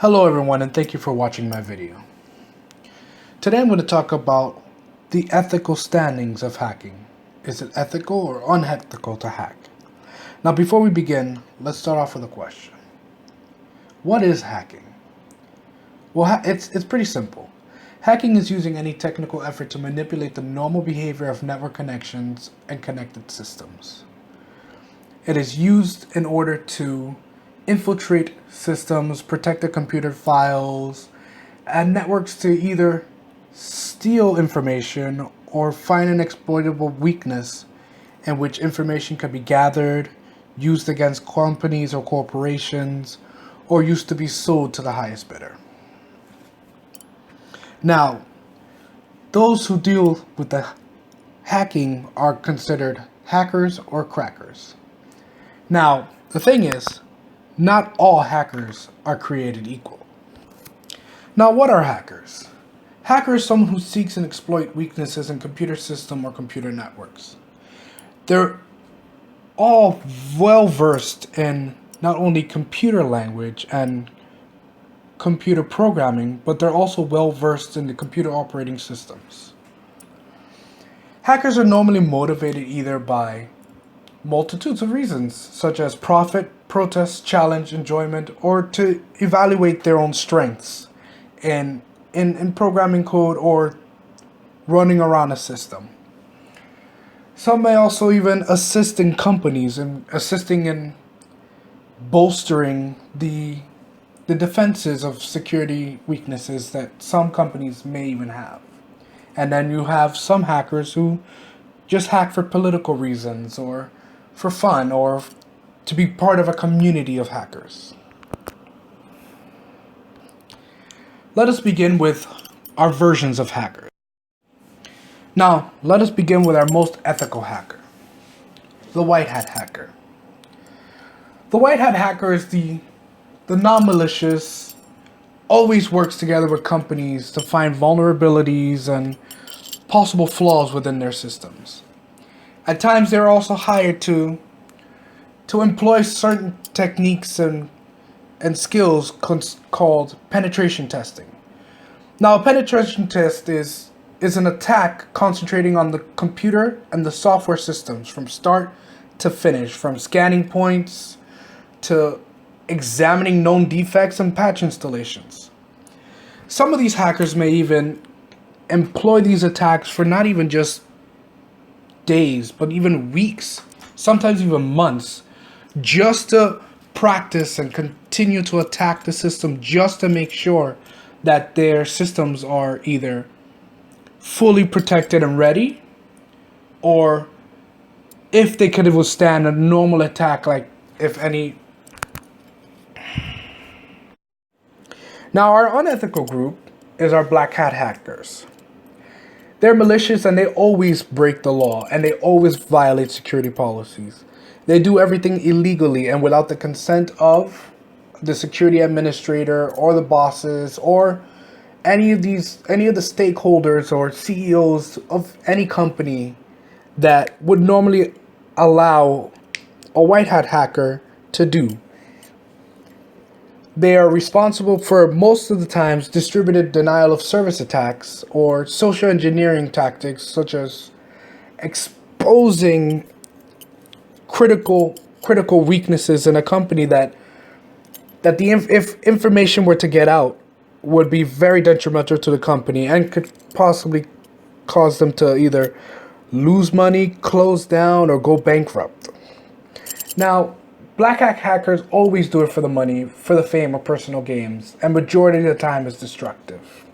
Hello everyone, and thank you for watching my video. Today I'm going to talk about the ethical standings of hacking. Is it ethical or unethical to hack? Now before we begin, let's start off with a question. What is hacking? Well, it's pretty simple. Hacking is using any technical effort to manipulate the normal behavior of network connections and connected systems. It is used in order to infiltrate systems, protect the computer files, and networks to either steal information or find an exploitable weakness in which information can be gathered, used against companies or corporations, or used to be sold to the highest bidder. Now, those who deal with the hacking are considered hackers or crackers. Now, the thing is, not all hackers are created equal. Now, what are hackers? Hacker is someone who seeks and exploits weaknesses in computer system or computer networks. They're all well versed in not only computer language and computer programming, but they're also well versed in the computer operating systems. Hackers are normally motivated either by multitudes of reasons, such as profit, protest, challenge, enjoyment, or to evaluate their own strengths in programming code or running around a system. Some may also even assist in companies and assisting in bolstering the defenses of security weaknesses that some companies may even have. And then you have some hackers who just hack for political reasons or for fun or to be part of a community of hackers. Let us begin with our versions of hackers. Now, let us begin with our most ethical hacker, the white hat hacker. The white hat hacker is the non-malicious, always works together with companies to find vulnerabilities and possible flaws within their systems. At times, they're also hired to employ certain techniques and skills called penetration testing. Now, a penetration test is an attack concentrating on the computer and the software systems from start to finish, from scanning points to examining known defects and patch installations. Some of these hackers may even employ these attacks for not even just days, but even weeks, sometimes even months, just to practice and continue to attack the system just to make sure that their systems are either fully protected and ready, or if they could withstand a normal attack, like if any. Now, our unethical group is our black hat hackers. They're malicious and they always break the law and they always violate security policies. They do everything illegally and without the consent of the security administrator or the bosses or any of the stakeholders or CEOs of any company that would normally allow a white hat hacker to do. They are responsible for most of the times distributed denial of service attacks or social engineering tactics, such as exposing critical weaknesses in a company that if information were to get out would be very detrimental to the company and could possibly cause them to either lose money, close down, or go bankrupt. Now, black hat hackers always do it for the money, for the fame, or personal gains, and majority of the time is destructive.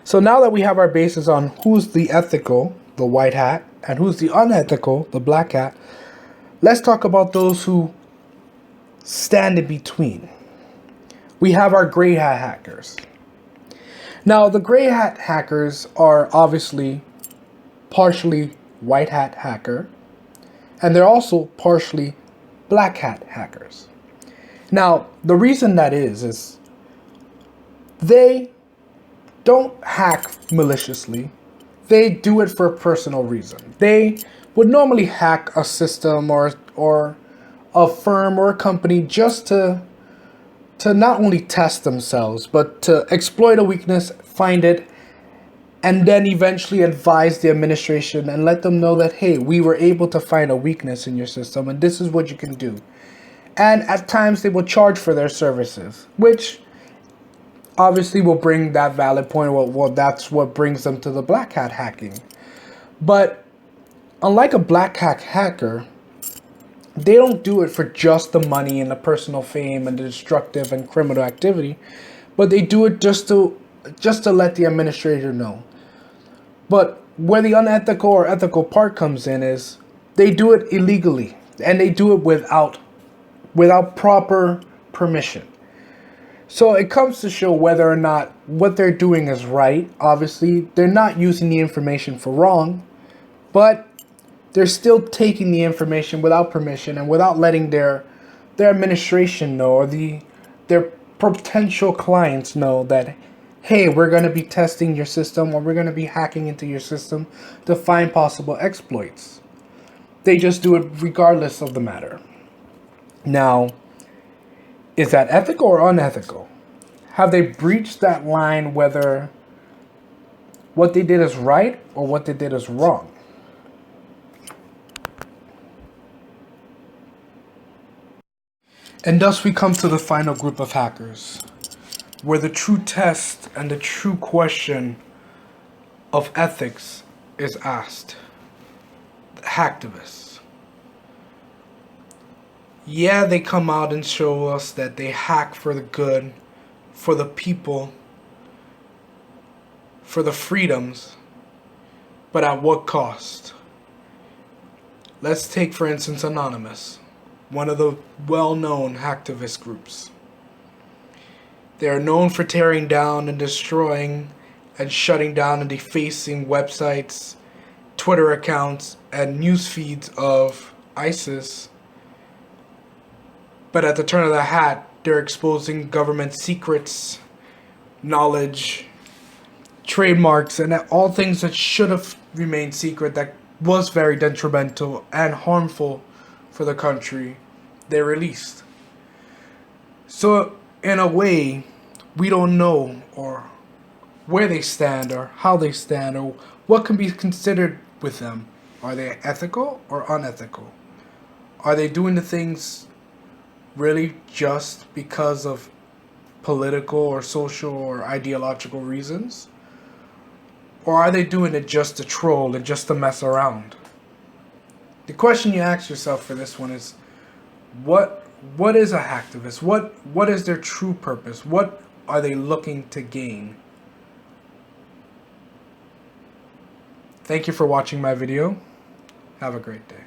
So now that we have our basis on who's the ethical, the white hat, and who's the unethical, the black hat, let's talk about those who stand in between. We have our gray hat hackers. Now, the gray hat hackers are obviously partially white hat hacker, and they're also partially black hat hackers. Now, the reason that is they don't hack maliciously. They do it for a personal reason. They would normally hack a system or a firm or a company just to not only test themselves, but to exploit a weakness, find it, and then eventually advise the administration and let them know that, hey, we were able to find a weakness in your system and this is what you can do. And at times they will charge for their services, which obviously will bring that valid point. Well, that's what brings them to the black hat hacking. But unlike a black hat hacker, they don't do it for just the money and the personal fame and the destructive and criminal activity, but they do it just to let the administrator know. But where the unethical or ethical part comes in is they do it illegally, and they do it without proper permission. So it comes to show whether or not what they're doing is right. Obviously, they're not using the information for wrong, but they're still taking the information without permission and without letting their administration know, or their potential clients know that, hey, we're going to be testing your system, or we're going to be hacking into your system to find possible exploits. They just do it regardless of the matter. Now, is that ethical or unethical? Have they breached that line whether what they did is right or what they did is wrong? And thus we come to the final group of hackers, where the true test and the true question of ethics is asked. The hacktivists. Yeah, they come out and show us that they hack for the good, for the people, for the freedoms, but at what cost? Let's take, for instance, Anonymous, one of the well-known hacktivist groups. They are known for tearing down and destroying and shutting down and defacing websites, Twitter accounts, and news feeds of ISIS. But at the turn of the hat, they're exposing government secrets, knowledge, trademarks, and all things that should have remained secret, that was very detrimental and harmful for the country, they released. So in a way, we don't know or where they stand or how they stand or what can be considered with them. Are they ethical or unethical? Are they doing the things really just because of political or social or ideological reasons? Or are they doing it just to troll and just to mess around? The question you ask yourself for this one is, what is a hacktivist? What is their true purpose? What are they looking to gain? Thank you for watching my video. Have a great day.